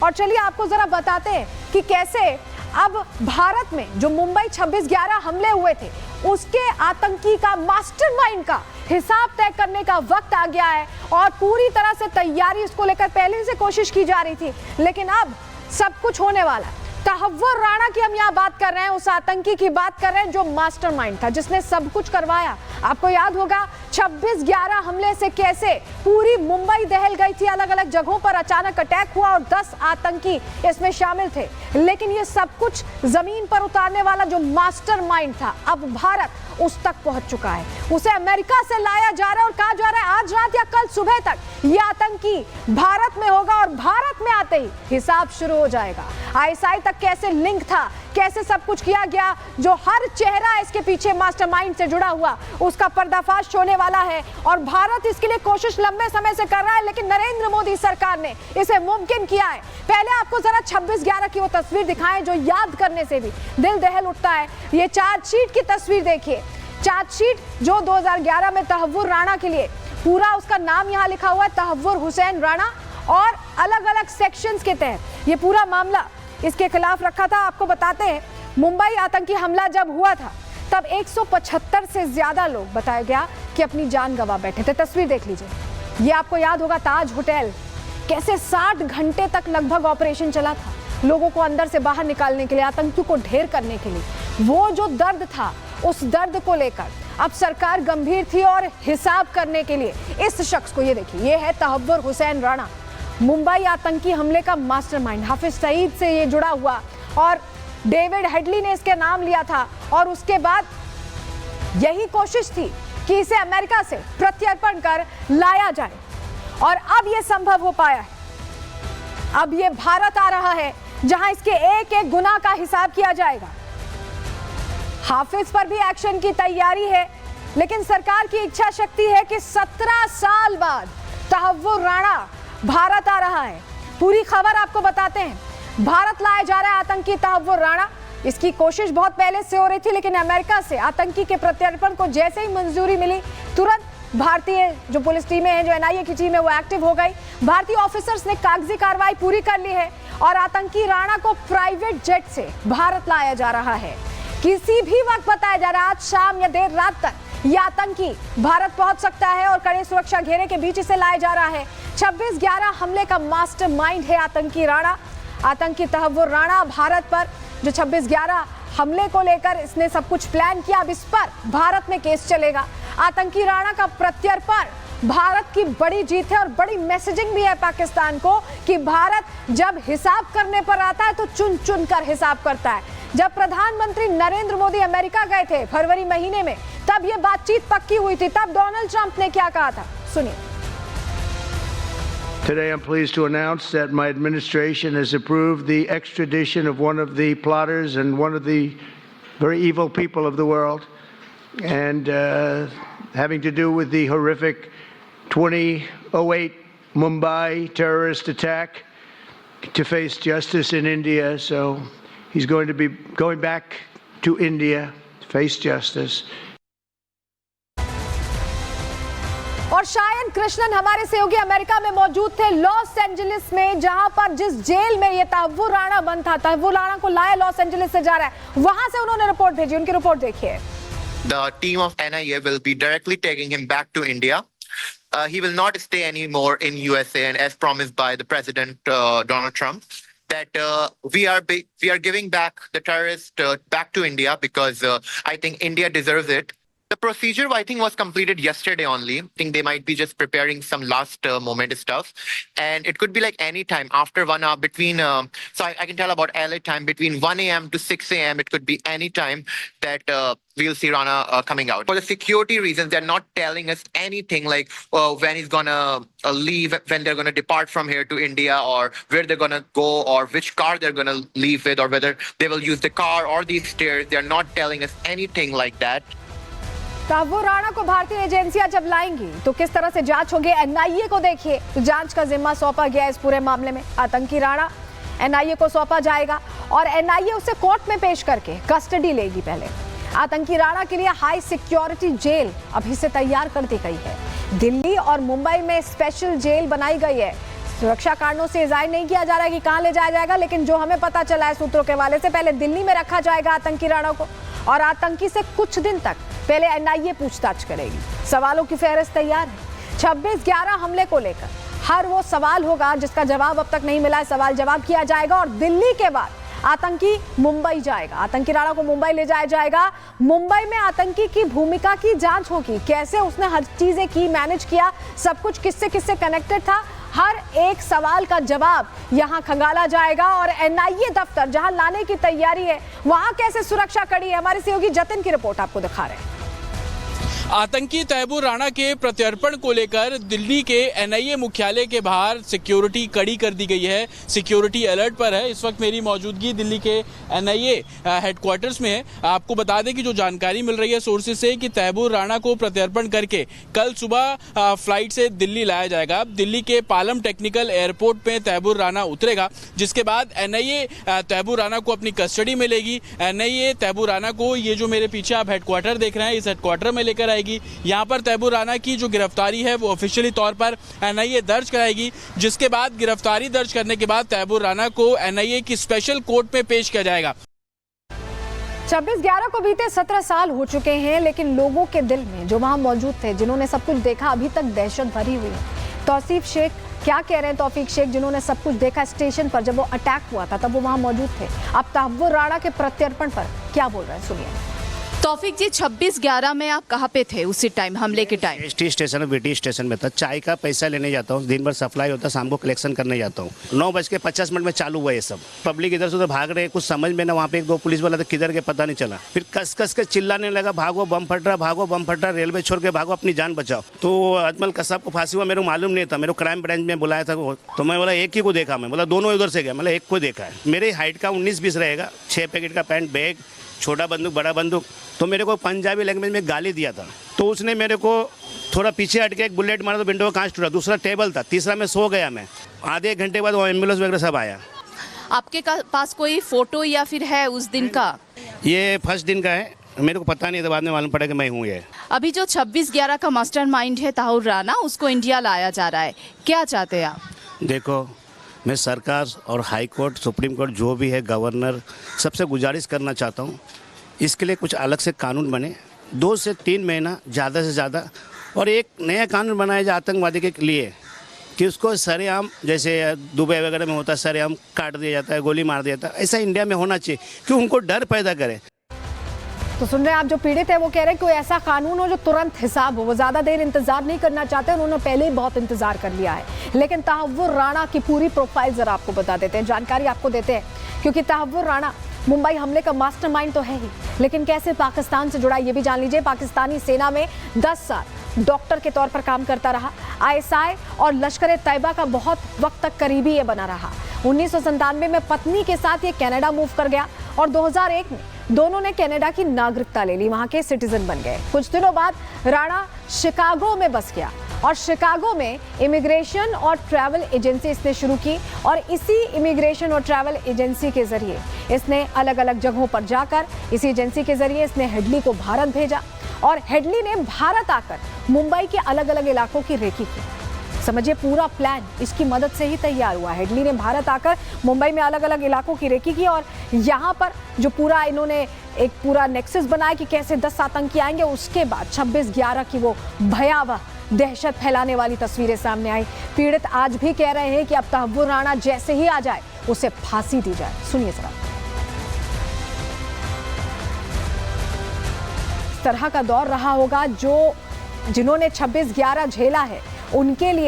और चलिए आपको जरा बताते हैं कि कैसे अब भारत में जो मुंबई 26/11 हमले हुए थे उसके आतंकी का मास्टरमाइंड का हिसाब तय करने का वक्त आ गया है और पूरी तरह से तैयारी इसको लेकर पहले से कोशिश की जा रही थी, लेकिन अब सब कुछ होने वाला है। तहव्वुर राणा की हम यहाँ बात कर रहे हैं, उस आतंकी की बात कर रहे हैं जो मास्टरमाइंड था, जिसने सब कुछ करवाया। आपको याद होगा 26/11 हमले से कैसे पूरी मुंबई दहल गई थी, अलग अलग जगहों पर अचानक अटैक हुआ और 10 आतंकी इसमें शामिल थे। लेकिन ये सब कुछ जमीन पर उतारने वाला जो मास्टरमाइंड था, अब भारत उस तक पहुंच चुका है। उसे अमेरिका से लाया जा रहा है और कहा जा रहा है आज रात या कल सुबह तक ये आतंकी भारत में होगा और भारत में आते ही हिसाब शुरू हो जाएगा। आईएसआई तक कैसे लिंक था, कैसे सब कुछ किया गया, जो हर चेहरा इसके पीछे मास्टरमाइंड से जुड़ा हुआ उसका पर्दाफाश होने वाला है और भारत इसके लिए कोशिश लंबे समय से कर रहा है, लेकिन नरेंद्र मोदी सरकार ने इसे मुमकिन किया है। पहले आपको जरा 26/11 की वो तस्वीर दिखाएं जो याद करने से भी दिल दहल उठता है। ये चार्जशीट की तस्वीर देखिए, चार्जशीट जो 2011 में तहव्वुर राणा के लिए, पूरा उसका नाम यहाँ लिखा हुआ है तहव्वुर हुसैन राणा, और अलग अलग सेक्शंस के तहत ये पूरा मामला इसके खिलाफ रखा था। आपको बताते हैं मुंबई आतंकी हमला जब हुआ था तब 175 से ज्यादा लोग बताया गया कि अपनी जान गंवा बैठे थे। तस्वीर देख लीजिए, ये आपको याद होगा ताज होटल, कैसे 60 घंटे तक लगभग ऑपरेशन चला था लोगों को अंदर से बाहर निकालने के लिए, आतंकियों को ढेर करने के लिए। वो जो दर्द था, उस दर्द को लेकर अब सरकार गंभीर थी और हिसाब करने के लिए इस शख्स को, ये देखिए, ये है तहव्वुर हुसैन राणा, मुंबई आतंकी हमले का मास्टरमाइंड। हाफिज सईद से ये जुड़ा हुआ और डेविड हेडली ने इसके नाम लिया था और उसके बाद यही कोशिश थी कि इसे अमेरिका से प्रत्यर्पण कर लाया जाए और अब यह संभव हो पाया है। अब ये भारत आ रहा है जहां इसके एक एक गुनाह का हिसाब किया जाएगा। हाफिज पर भी एक्शन की तैयारी है, लेकिन सरकार की इच्छा शक्ति है कि 17 साल बाद तहव्वुर राणा भारत आ रहा है। पूरी खबर आपको बताते हैं। भारत लाया जा रहा है आतंकी तहव्वुर राणा। इसकी कोशिश बहुत पहले से हो रही थी, लेकिन अमेरिका से आतंकी के प्रत्यर्पण को जैसे ही मंजूरी मिली, तुरंत भारतीय जो पुलिस टीमें हैं, जो एनआईए की टीम है, वो एक्टिव हो गई। भारतीय ऑफिसर्स ने कागजी कार्रवाई पूरी कर ली है और आतंकी राणा को प्राइवेट जेट से भारत लाया जा रहा है। किसी भी वक्त बताया जा रहा है आज शाम या देर रात तक यह आतंकी भारत पहुंच सकता है और कड़े सुरक्षा घेरे के बीच इसे लाया जा रहा है। 26/11 हमले का मास्टरमाइंड है आतंकी राणा, आतंकी तहव्वुर राणा। भारत पर जो 26/11 हमले को लेकर इसने सब कुछ प्लान किया, अब इस पर भारत में केस चलेगा। आतंकी राणा का प्रत्यर्पण भारत की बड़ी जीत है और बड़ी मैसेजिंग भी है पाकिस्तान को कि भारत जब हिसाब करने पर आता है तो चुन चुन कर हिसाब करता है। जब प्रधानमंत्री नरेंद्र मोदी अमेरिका गए थे फरवरी महीने में, तब ये बातचीत पक्की हुई थी। तब डोनाल्ड ट्रंप ने क्या कहा था, सुनिए। Today I'm pleased to announce that my administration has approved the extradition of one of the plotters and one of the very evil people of the world, and having to do with the horrific 2008 Mumbai terrorist attack, to face justice in India. So he's going to be going back to India to face justice. और शायद कृष्णन हमारे सहयोगी America में मौजूद थे, Los Angeles में, जहां पर जिस जेल में ये तहव्वुर राणा बंद था, तहव्वुर राणा को लाया लॉस एंजलिस से जा रहा है, वहां से उन्होंने रिपोर्ट भेजी। उनकी रिपोर्ट देखिए। The team of NIA will be directly taking him back to India. He will not stay anymore in USA, and as promised by the President Donald Trump, that we are giving back the terrorist back to India because I think India deserves it. The procedure, I think, was completed yesterday only. I think they might be just preparing some last moment stuff. And it could be like any time after 1 hour between, so I can tell about LA time, between 1 a.m. to 6 a.m. It could be any time that we'll see Rana coming out. For the security reasons, they're not telling us anything like when he's going to leave, when they're going to depart from here to India, or where they're going to go, or which car they're going to leave with, or whether they will use the car or these stairs. They're not telling us anything like that. Tahawwur Rana को भारतीय एजेंसियां जब लाएंगी तो किस तरह से जांच होगी, एनआईए को देखिए, तो जांच का जिम्मा सौंपा गया इस पूरे मामले में। आतंकी राणा एनआईए को सौंपा जाएगा और एनआईए उसे कोर्ट में पेश करके कस्टडी लेगी। पहले आतंकी राणा के लिए हाई सिक्योरिटी जेल अभी से तैयार कर दी गई है। दिल्ली और मुंबई में स्पेशल जेल बनाई गई है। सुरक्षा कारणों से जाहिर नहीं किया जा रहा है कि कहां ले जाया जाएगा, लेकिन जो हमें पता चला है सूत्रों के हवाले से, पहले दिल्ली में रखा जाएगा आतंकी राणा को और आतंकी से कुछ दिन तक पहले एनआईए पूछताछ करेगी। सवालों की फहरिस्त तैयार है। 26/11 हमले को लेकर हर वो सवाल होगा जिसका जवाब अब तक नहीं मिला है, सवाल जवाब किया जाएगा और दिल्ली के बाद आतंकी मुंबई जाएगा। आतंकी राणा को मुंबई ले जाया जाएगा। मुंबई में आतंकी की भूमिका की जांच होगी, कैसे उसने हर चीजें की, मैनेज किया, सब कुछ किससे किससे कनेक्टेड था, हर एक सवाल का जवाब यहां खंगाला जाएगा। और एनआईए दफ्तर जहां लाने की तैयारी है, वहां कैसे सुरक्षा कड़ी है, हमारे सहयोगी जतिन की रिपोर्ट आपको दिखा रहे हैं। आतंकी तैमूर राणा के प्रत्यर्पण को लेकर दिल्ली के एनआईए मुख्यालय के बाहर सिक्योरिटी कड़ी कर दी गई है। सिक्योरिटी अलर्ट पर है। इस वक्त मेरी मौजूदगी दिल्ली के एनआईए हेडक्वार्टर्स में है। आपको बता दें कि जो जानकारी मिल रही है सोर्सेज से कि तैमूर राणा को प्रत्यर्पण करके कल सुबह फ्लाइट से दिल्ली लाया जाएगा। दिल्ली के पालम टेक्निकल एयरपोर्ट पे तैमूर राणा उतरेगा, जिसके बाद एनआईए तैमूर राणा को अपनी कस्टडी में लेगी। एनआईए तैमूर राणा को, ये जो मेरे पीछे आप हेडक्वार्टर देख रहे हैं, इस हेडक्वार्टर में लेकर यहाँ पर तैमूर राणा की जो गिरफ्तारी है वो ऑफिशियली तौर पर एनआईए दर्ज कराएगी, जिसके बाद गिरफ्तारी दर्ज करने के बाद तैमूर राणा को एनआईए की स्पेशल कोर्ट में पेश किया जाएगा। 26/11 को बीते 17 साल हो चुके हैं, लेकिन लोगों के दिल में जो वहां मौजूद थे, जिन्होंने सब कुछ देखा, अभी तक दहशत भरी हुई है। तौसीफ शेख क्या कह रहे हैं? तौफीक शेख, जिन्होंने सब कुछ देखा स्टेशन पर जब वो अटैक हुआ था, तब वो वहां मौजूद थे, अब तैमूर राणा के प्रत्यर्पण पर क्या बोल रहे हैं, सुनिए। तौफीक जी, 26/11 में आप कहाँ पे थे उसी टाइम, हमले के टाइम? एसटी स्टेशन और बीटी स्टेशन में था। चाय का पैसा लेने जाता हूँ, दिन भर सप्लाई होता है, शाम को कलेक्शन करने जाता हूँ। 9:50 में चालू हुआ ये सब। पब्लिक इधर से उधर भाग रहे, कुछ समझ में ना। वहाँ पे एक दो पुलिस वाला था, किधर के पता नहीं चला। फिर कस कस के चिल्लाने लगा, भागो बम फट रहा, भागो बम फट रहा, रेलवे छोड़ के भागो, अपनी जान बचाओ। तो अजमल कसाब को फांसी हुआ, मेरे को मालूम नहीं था। मेरे को क्राइम ब्रांच में बुलाया था, तो मैं बोला एक ही को देखा। मैं बोला दोनों उधर से गया, मतलब एक को देखा है। मेरी हाइट का 19-20 रहेगा, 6 पैकेट का पैंट, बैग, छोटा बंदूक, बड़ा बंदूक। तो मेरे को पंजाबी लैंग्वेज में गाली दिया था। तो उसने मेरे को थोड़ा पीछे हट के एक बुलेट मारा, तो विंडो का कांच टूटा। दूसरा टेबल था, तीसरा मैं सो गया। मैं आधे एक घंटे बाद वो एम्बुलेंस वगैरह सब आया। आपके पास कोई फोटो या फिर है उस दिन का? ये फर्स्ट दिन का है, मेरे को पता नहीं था, बाद में मालूम पड़ा कि मैं हूँ ये। अभी जो 26/11 का मास्टरमाइंड है तैमूर राणा, उसको इंडिया लाया जा रहा है, क्या चाहते हैं आप? देखो, मैं सरकार और हाई कोर्ट, सुप्रीम कोर्ट, जो भी है, गवर्नर, सबसे गुजारिश करना चाहता हूँ, इसके लिए कुछ अलग से कानून बने, 2 से 3 महीना ज़्यादा से ज़्यादा, और एक नया कानून बनाया जाए आतंकवादी के लिए कि उसको सरेआम, जैसे दुबई वगैरह में होता है, सरेआम काट दिया जाता है, गोली मार दिया जाता है, ऐसा इंडिया में होना चाहिए कि उनको डर पैदा करे। तो सुन रहे हैं आप, जो पीड़ित है वो कह रहे हैं कोई ऐसा कानून हो जो तुरंत हिसाब हो। वो ज्यादा देर इंतजार नहीं करना चाहते, उन्होंने पहले ही बहुत इंतजार कर लिया है। लेकिन तैमूर राणा की पूरी प्रोफाइल जरा आपको बता देते हैं, जानकारी आपको देते हैं, क्योंकि तैमूर राणा मुंबई हमले का मास्टरमाइंड तो है ही, लेकिन कैसे पाकिस्तान से जुड़ा ये भी जान लीजिए। पाकिस्तानी सेना में 10 साल डॉक्टर के तौर पर काम करता रहा। आईएसआई और लश्कर तैयबा का बहुत वक्त तक करीबी ये बना रहा। 1997 में पत्नी के साथ ये कनाडा मूव कर गया और 2001 में दोनों ने कनाडा की नागरिकता ले ली, वहां के सिटीजन बन गए। कुछ दिनों बाद राणा शिकागो में बस गया और शिकागो में इमिग्रेशन और ट्रैवल एजेंसी इसने शुरू की और इसी इमिग्रेशन और ट्रैवल एजेंसी के जरिए इसने अलग अलग जगहों पर जाकर, इसी एजेंसी के जरिए इसने हेडली को भारत भेजा और हेडली ने भारत आकर मुंबई के अलग अलग इलाकों की रेकी की। समझिए, पूरा प्लान इसकी मदद से ही तैयार हुआ। हेडली ने भारत आकर मुंबई में अलग अलग इलाकों की रेकी की और यहाँ पर जो पूरा इन्होंने एक पूरा नेक्सस बनाया कि कैसे 10 आतंकी आएंगे। उसके बाद 26/11 की वो भयावह दहशत फैलाने वाली तस्वीरें सामने आई। पीड़ित आज भी कह रहे हैं कि अब तैमूर राणा जैसे ही आ जाए उसे फांसी दी जाए। सुनिए जरा। इस तरह का दौर रहा होगा, जो जिन्होंने 26/11 झेला है उनके लिए